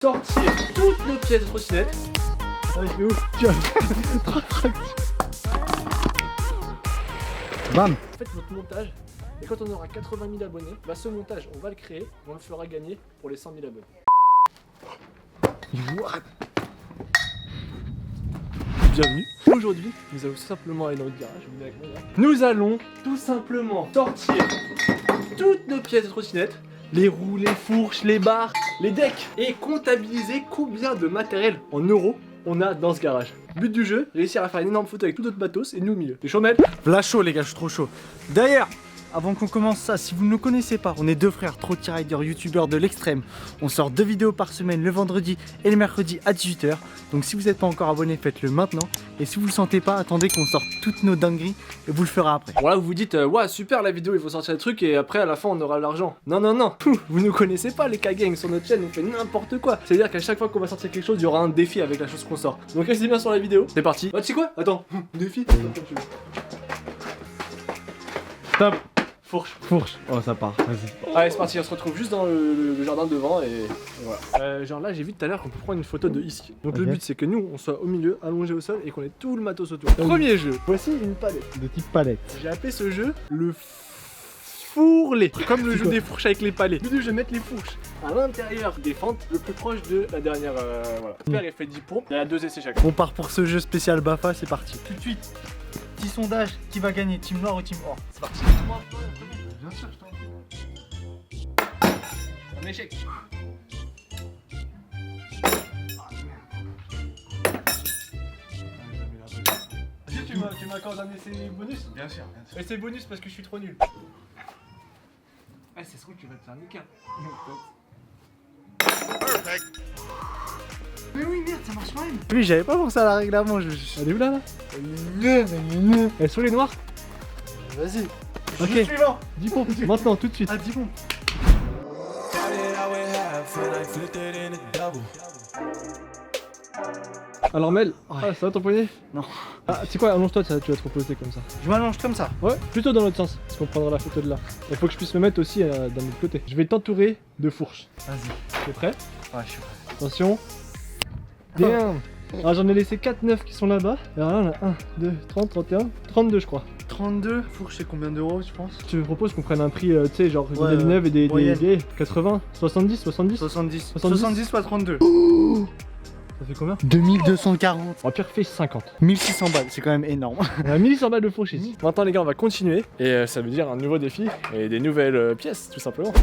sortir toutes nos pièces de trottinette. Ah, je vais où? Tu vas faire 3 tractions. Bam. Faites votre montage et quand on aura 80 000 abonnés, bah ce montage on va le créer, on le fera gagner pour les 100 000 abonnés. What? Bienvenue. Aujourd'hui, nous allons tout simplement aller dans le garage. Venez avec moi, là. Nous allons tout simplement sortir toutes nos pièces de trottinette, les roues, les fourches, les barres, les decks, et comptabiliser combien de matériel en euros on a dans ce garage. But du jeu, réussir à faire une énorme photo avec tout notre matos et nous au milieu. T'es chaud, Mel? V'là chaud les gars, je suis trop chaud. D'ailleurs, avant qu'on commence ça, si vous ne nous connaissez pas, on est deux frères Trotty Riders, youtubeurs de l'extrême. On sort 2 vidéos par semaine le vendredi et le mercredi à 18 h. Donc si vous n'êtes pas encore abonné, faites-le maintenant. Et si vous le sentez pas, attendez qu'on sorte toutes nos dingueries et vous le ferez après. Bon là vous vous dites, ouais super la vidéo, il faut sortir des trucs et après à la fin on aura l'argent. Non non non, vous nous connaissez pas les K-Gang, sur notre chaîne on fait n'importe quoi. C'est-à-dire qu'à chaque fois qu'on va sortir quelque chose, il y aura un défi avec la chose qu'on sort. Donc restez bien sur la vidéo, c'est parti. Bah tu sais quoi? Attends, défi. Stop. Fourche. Fourche. Oh ça part, vas-y. Allez c'est parti, on se retrouve juste dans le jardin devant et voilà. Genre là j'ai vu tout à l'heure qu'on peut prendre une photo de ici. Donc Ok. le but c'est que nous on soit au milieu, allongé au sol et qu'on ait tout le matos autour. Premier jeu, voici une palette. De type palette. J'ai appelé ce jeu le fourlé, comme le jeu des fourches avec les palets. Le but du jeu, mettre les fourches à l'intérieur des fentes, le plus proche de la dernière. Voilà. Le père il fait 10 pompes, il y a 2 essais chacun. On part pour ce jeu spécial Bafa, c'est parti. Tout de suite, petit sondage, qui va gagner, team noir ou team or? C'est parti. Bien sûr, je t'en prie. Un échec. Est-ce que tu m'accordes un essai bonus? Bien sûr, bien sûr. Essai bonus parce que je suis trop nul. Ah, c'est sûr que tu vas te faire niquer. Mais oui, merde, ça marche pas même. Oui, j'avais pas pensé à la règle avant. Elle est où là? Elles sont les noires? Vas-y. Ok. Je suis suivant. 10 pompes, maintenant, tout de suite. Ah, dis bon. Alors Mel, Ouais. ah, ça va ton poignet? Non. Ah, tu sais quoi, allonge-toi, tu vas te reposer comme ça. Je m'allonge comme ça. Ouais, plutôt dans l'autre sens, parce qu'on prendra la photo de là. Il faut que je puisse me mettre aussi d'un autre côté. Je vais t'entourer de fourches. Vas-y. T'es prêt? Ouais, je suis prêt. Attention. Damn. Alors j'en ai laissé 4-9 qui sont là-bas. Et alors là on a 1, 2, 30, 31, 32 je crois. 32, fourche, c'est combien d'euros, je pense? Je te propose qu'on prenne un prix, tu sais, genre Ouais, des neuves et des moyenne. vieilles. 80, 70, 70. 70. 70. 70 soit 32. Ça fait combien? 2240. On va pire fait 50. 1600 balles, c'est quand même énorme. On a 1100 balles de fourche ici. Maintenant les gars on va continuer. Et ça veut dire un nouveau défi et des nouvelles pièces tout simplement.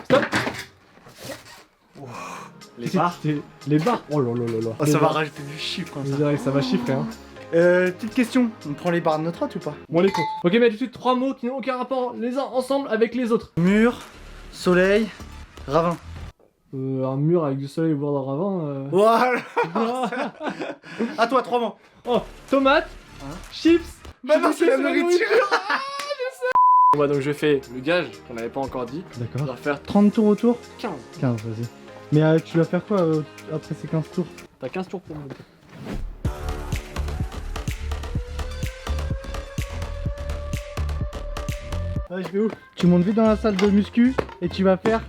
Stop. Les barres. Les barres. Oh là là là là. Oh, ça va rajouter du chiffre comme Je ça. dirais que ça va chiffrer hein. Petite question, on prend les barres de notre hôte ou pas? Bon les comptes. Ok mais tout de suite 3 mots qui n'ont aucun rapport les uns ensemble avec les autres. Mur, soleil, ravin. Un mur avec du soleil voire d'un ravin. Voilà. À toi, 3 mots. Oh, tomates, Hein? chips. Bah non, c'est la nourriture. Bon bah donc je fais le gage qu'on n'avait pas encore dit. On D'accord. va faire 30 tours autour? 15. 15, vas-y. Mais tu vas faire quoi après ces 15 tours? T'as 15 tours pour me. Ouais, je vais où? Tu montes vite dans la salle de muscu et tu vas faire.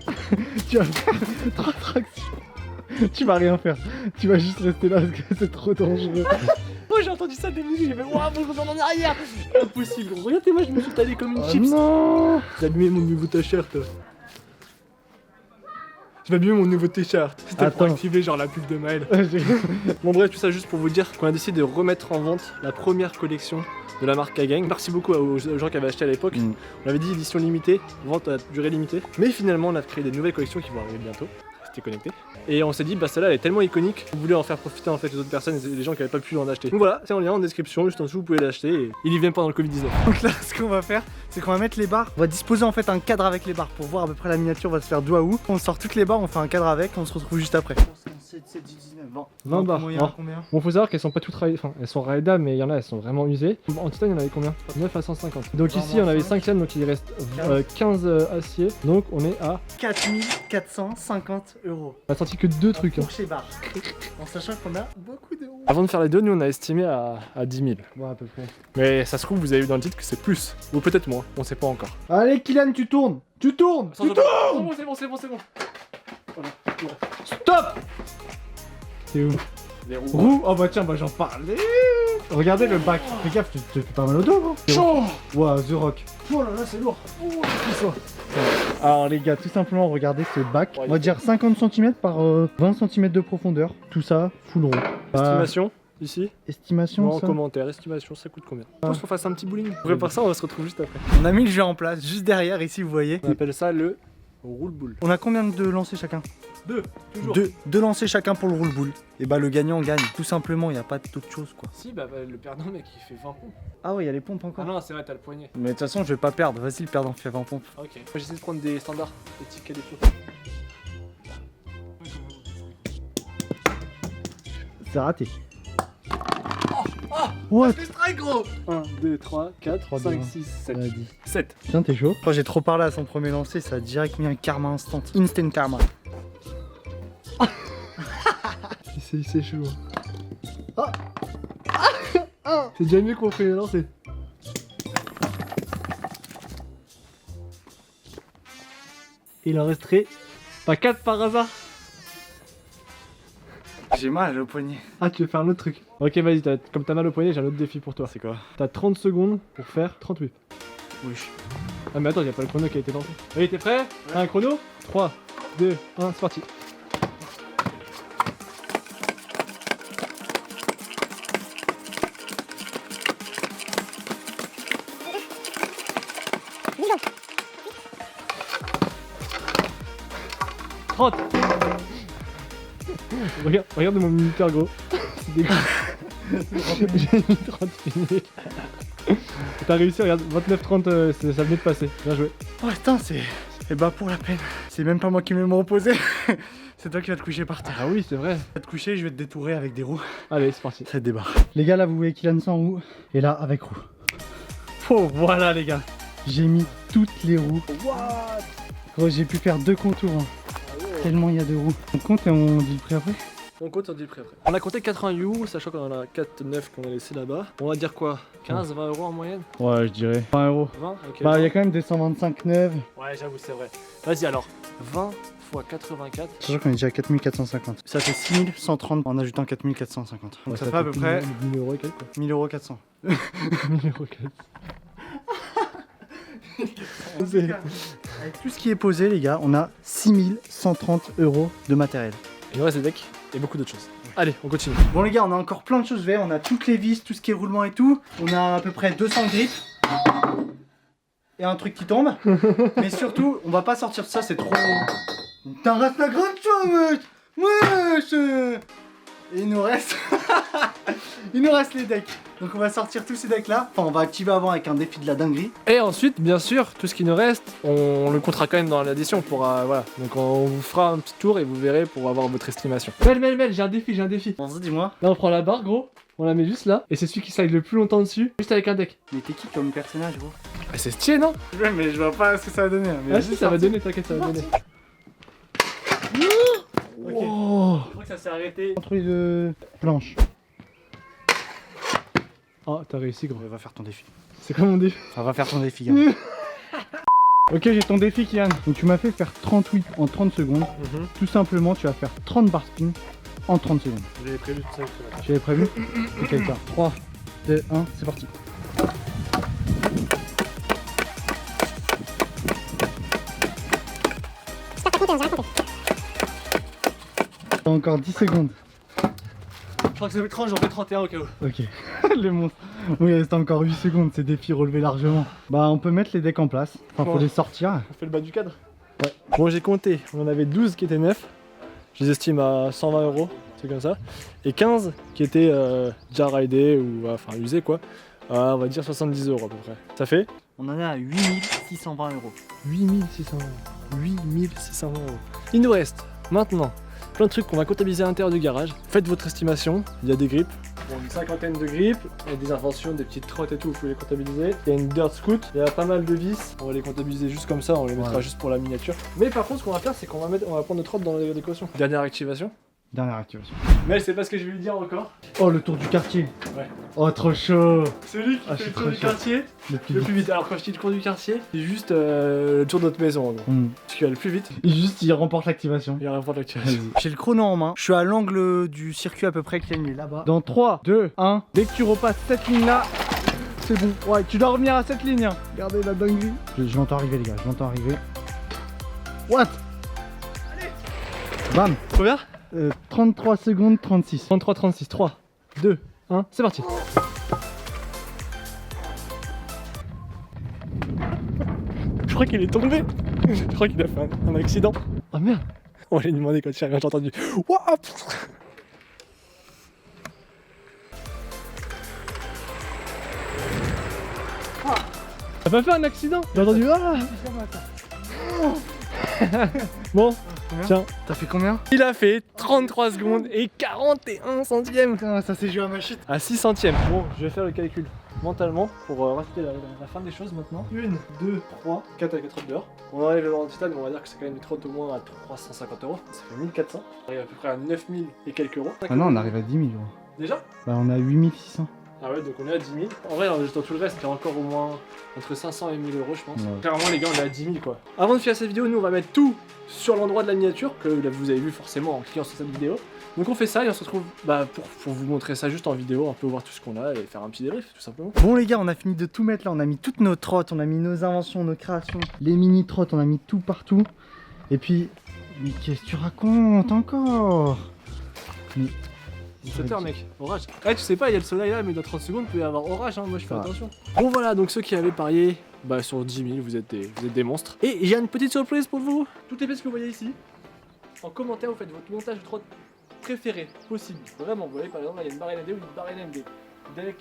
Tu vas faire 3 tractions. Tu vas rien faire. Tu vas juste rester là parce que c'est trop dangereux. Oh j'ai entendu ça dès le début, j'ai fait waouh faut que je revienne en arrière. Impossible. Regardez-moi je me suis talé comme une Oh chips. non. J'ai abîmé mon nouveau t-shirt. Je vais abîmer mon nouveau t-shirt. C'était pour Attends. activer genre la pub de Maël. Bon bref tout ça juste pour vous dire qu'on a décidé de remettre en vente la première collection de la marque K-Gang. Merci beaucoup aux gens qui avaient acheté à l'époque. Mm. On avait dit édition limitée, vente à durée limitée. Mais finalement on a créé des nouvelles collections qui vont arriver bientôt. Restez connectés. Et on s'est dit bah celle-là elle est tellement iconique, on voulait en faire profiter en fait les autres personnes et les gens qui n'avaient pas pu en acheter. Donc voilà, c'est en lien en description, juste en dessous vous pouvez l'acheter et il y vient pendant le Covid-19. Donc là, ce qu'on va faire, c'est qu'on va mettre les barres. On va disposer en fait un cadre avec les barres pour voir à peu près la miniature va se faire d'où à où. On sort toutes les barres, on fait un cadre avec, on se retrouve juste après. 7, 7, 19, 20. 20 barres. Moyen, Oh. combien? Bon faut savoir qu'elles sont pas toutes raillées, enfin elles sont raidables mais il y en a elles sont vraiment usées. En titane il y en avait combien? 9 à 150. Donc ici on avait 5 chaînes donc il reste 15 aciers. Donc on est à... 4450 €. On a sorti que 2 trucs. Hein. Pour chez barres. En sachant qu'on a beaucoup d'euros. Avant de faire les deux, nous on a estimé à 10 000. Bon, à peu près. Mais ça se trouve vous avez vu dans le titre que c'est plus. Ou peut-être moins, on sait pas encore. Allez, Kylian, tu tournes. Tu tournes. Tu tournes. C'est bon. Stop. C'est où? Les roues. Roue. Oh bah tiens, bah j'en parlais. Regardez le bac. Fais gaffe, tu te fais pas mal au dos, gros. Chaud. Wow, The Rock. Oh là là, c'est lourd. Alors les gars, tout simplement, regardez ce bac. Ouais, On va dire 50 cm par 20 cm de profondeur. Tout ça, full roue. Estimation ici. Estimation, En ça. commentaire, estimation, ça coûte combien? Je pense qu'on fasse un petit bowling. On prépare ça, on se retrouve juste après. On a mis le jeu en place, juste derrière, ici, vous voyez. On appelle ça le roule-boule. On a combien de lancers chacun? 2, toujours. Deux lancers chacun pour le roule-boule. Et bah le gagnant gagne. Tout simplement, il n'y a pas d'autre chose, quoi. Si, bah, le perdant, mec, il fait 20 pompes. Ah ouais, il y a les pompes Ah encore. non, c'est vrai, t'as le poignet. Mais de toute façon, je vais pas perdre. Vas-y, le perdant fait 20 pompes. Ok. Moi, j'essaie de prendre des standards, des tickets des flots. C'est raté. What? C'est strike, gros. 1, 2, 3, 4, 3, 5, 2, 6, 7. Vas-y. 7. Tiens, t'es chaud. Quand j'ai trop parlé à son premier lancer, ça a direct mis un karma instant. Instant karma. C'est chaud. C'est déjà mieux qu'on fait les lancers. Il en resterait pas 4 par hasard. J'ai mal au poignet. Ah, tu veux faire un autre truc. Ok, vas-y, comme t'as mal au poignet, j'ai un autre défi pour toi. C'est quoi? T'as 30 secondes pour faire 30 whips. Wesh. Ah, mais attends, y'a pas le chrono qui a été lancé. Allez, t'es prêt? Un chrono? 3, 2, 1, c'est parti. Regarde mon minuteur, gros. C'est dégueu. J'ai mis 30 minutes. T'as réussi, regarde, 29-30, ça venait de passer. Bien joué. Oh putain, c'est bas pour la peine. C'est même pas moi qui vais me reposer. C'est toi qui vas te coucher par terre. Ah oui, c'est vrai. Tu vas te coucher, je vais te détourer avec des roues. Allez, c'est parti. Ça te débarre. Les gars, là, vous voyez Kylian sans roue. Et là, avec roue. Oh, voilà, les gars. J'ai mis toutes les roues. What? Gros, j'ai pu faire 2 contours. Hein. Tellement il y a de roues. On compte et on dit le prix après. On compte, on dit le prix après. On a compté 80 you, sachant qu'on en a 4-9 qu'on a laissé là-bas. On va dire quoi? 15-20 euros en moyenne? Ouais, je dirais 20 euros. 20? Ok. Bah, il y a quand même des 125 neuves. Ouais, j'avoue, c'est vrai. Vas-y alors. 20 x 84. Sachant qu'on est déjà à 4450. Ça fait 6130 en ajoutant 4450. Donc ça fait à peu près 1000 euros et quelques quoi. 1000 euros 400. 1000 euros et quelques. Avec tout ce qui est posé, les gars, on a 6130 euros de matériel. Il nous reste des decks et beaucoup d'autres choses. Allez, on continue. Bon les gars, on a encore plein de choses vertes, on a toutes les vis, tout ce qui est roulement et tout. On a à peu près 200 grippes. Et un truc qui tombe. Mais surtout, on va pas sortir de ça, c'est trop... T'en reste la grande chose, wesh. Wesh. Et il nous reste... il nous reste les decks. Donc on va sortir tous ces decks là. Enfin, on va activer avant avec un défi de la dinguerie. Et ensuite, bien sûr, tout ce qui nous reste, on le comptera quand même dans l'addition pour... voilà. Donc on vous fera un petit tour et vous verrez pour avoir votre estimation. Mel, j'ai un défi. Bon, dis-moi. Là, on prend la barre, gros. On la met juste là. Et c'est celui qui slide le plus longtemps dessus, juste avec un deck. Mais t'es qui comme personnage, gros? Ah, c'est stylé, non? Ouais, mais je vois pas ce que ça va donner. Mais Ah si, ça va donner, t'inquiète, ça va donner. Ok. Oh. Je crois que ça s'est arrêté. Entre les deux planches. Oh, t'as réussi, gros. Va faire ton défi. C'est quoi mon défi? Enfin, va faire ton défi, gars. Ok, j'ai ton défi, Kylian. Donc tu m'as fait faire 30 whips en 30 secondes. Tout simplement, tu vas faire 30 bar spin en 30 secondes. J'avais prévu tout ça. Tu avais prévu? Ok, ça. 3, 2, 1, c'est parti. T'as encore 10 secondes. Je crois que ça fait 30, j'en fais 31 au cas où. Ok, le monstre. Oui, il reste encore 8 secondes, c'est défi relevé largement. Bah, on peut mettre les decks en place. Enfin, faut Bon. les sortir. On fait le bas du cadre? Ouais. Bon, j'ai compté. On en avait 12 qui étaient neufs. Je les estime à 120 euros, c'est comme ça. Et 15 qui étaient déjà ridés ou enfin usés quoi. On va dire 70 euros à peu près. Ça fait On en est à 8620 euros. 8600 euros. 8600 euros. Il nous reste maintenant plein de trucs qu'on va comptabiliser à l'intérieur du garage. Faites votre estimation. Il y a des grippes. Bon, une cinquantaine de grippes. Il y a des inventions, des petites trottes et tout, vous pouvez les comptabiliser. Il y a une dirt scoot. Il y a pas mal de vis. On va les comptabiliser juste comme ça, on les mettra juste pour la miniature. Mais par contre, ce qu'on va faire, c'est qu'on va prendre notre trotte dans les cautions. Dernière activation. Dernière activation. Mais elle sait pas ce que je vais lui dire encore. Oh, le tour du quartier. Ouais. Oh, trop chaud. Celui qui Ah, fait je le suis tour trop du chaud. quartier Le plus le vite. plus vite. Alors quand je dis le tour du quartier, c'est juste le tour de notre maison en gros. Parce qu'il va le plus vite. Juste, il remporte l'activation. Il y a rien pour l'activation. J'ai le chrono en main. Je suis à l'angle du circuit à peu près que est là-bas. Dans 3, 2, 1. Dès que tu repasses cette ligne-là, c'est bon. Ouais, tu dois revenir à cette ligne. Hein. Regardez la dinguerie. Je l'entends arriver, les gars. Je l'entends arriver. What? Allez. Bam. Combien 33 secondes 36. 33, 36, 3, 2, 1, c'est parti. Je crois qu'il est tombé. Je crois qu'il a fait un accident. Oh merde. On va lui demander quand il arrive, j'ai entendu. Wouah. T'as pas fait un accident? J'ai entendu ah. Bon, Combien? tiens. T'as fait combien? Il a fait 33 secondes et 41 centièmes. Putain, ça s'est joué à ma chute. À 6 centièmes. Bon, je vais faire le calcul mentalement pour rajouter la fin des choses maintenant. 1, 2, 3, 4 avec 4 d'heure. On enlève le digital, mais on va dire que c'est quand même une trotte au moins à 350 €. Ça fait 1400. On arrive à peu près à 9000 et quelques euros. Ah non, on arrive à 10 000 euros. Déjà? Bah, on a 8600. Ah ouais, donc on est à 10 000. En vrai, dans tout le reste, il y a encore au moins entre 500 et 1000 euros, je pense. Ouais. Clairement, les gars, on est à 10 000 quoi. Avant de finir cette vidéo, nous on va mettre tout sur l'endroit de la miniature que là, vous avez vu forcément en cliquant sur cette vidéo. Donc on fait ça et on se retrouve pour vous montrer ça juste en vidéo, un peu voir tout ce qu'on a et faire un petit débrief tout simplement. Bon les gars, on a fini de tout mettre là, on a mis toutes nos trottes, on a mis nos inventions, nos créations, les mini trottes, on a mis tout partout. Et puis, mais qu'est-ce que tu racontes encore? Mais 17h mec, orage. Ouais, tu sais pas, il y a le soleil là, mais dans 30 secondes, il peut y avoir orage, hein. Moi je fais Ah. attention. Bon voilà, donc ceux qui avaient parié sur 10 000, vous êtes des monstres. Et j'ai une petite surprise pour vous. Toutes les pièces que vous voyez ici, en commentaire, vous faites votre montage de trotte préféré possible. Vraiment, vous voyez par exemple, là il y a une barre ND ou une barre NMD. Deck,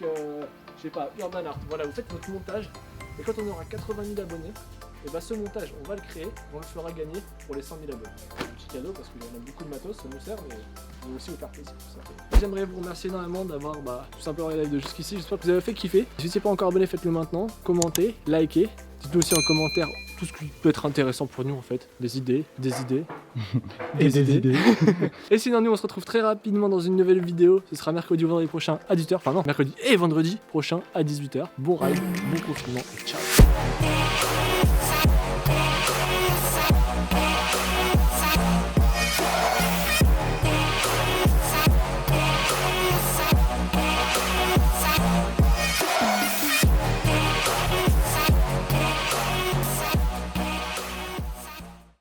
je sais pas, Urban Art. Voilà, vous faites votre montage. Et quand on aura 80 000 abonnés, et ce montage, on va le créer, on le fera gagner pour les 100 000 abonnés. Un petit cadeau parce qu'il y en a beaucoup de matos, ça nous sert, mais on veut aussi vous faire plaisir. Tout simplement. J'aimerais vous remercier énormément d'avoir tout simplement regardé la vidéo jusqu'ici. J'espère que vous avez fait kiffer. Si vous n'êtes pas encore abonné, faites-le maintenant. Commentez, likez. Dites-nous aussi en commentaire tout ce qui peut être intéressant pour nous en fait. Des idées. et des idées. Et sinon, nous on se retrouve très rapidement dans une nouvelle vidéo. Ce sera mercredi ou vendredi prochain à 18h. Enfin non, mercredi et vendredi prochain à 18h. Bon ride, bon confinement et ciao.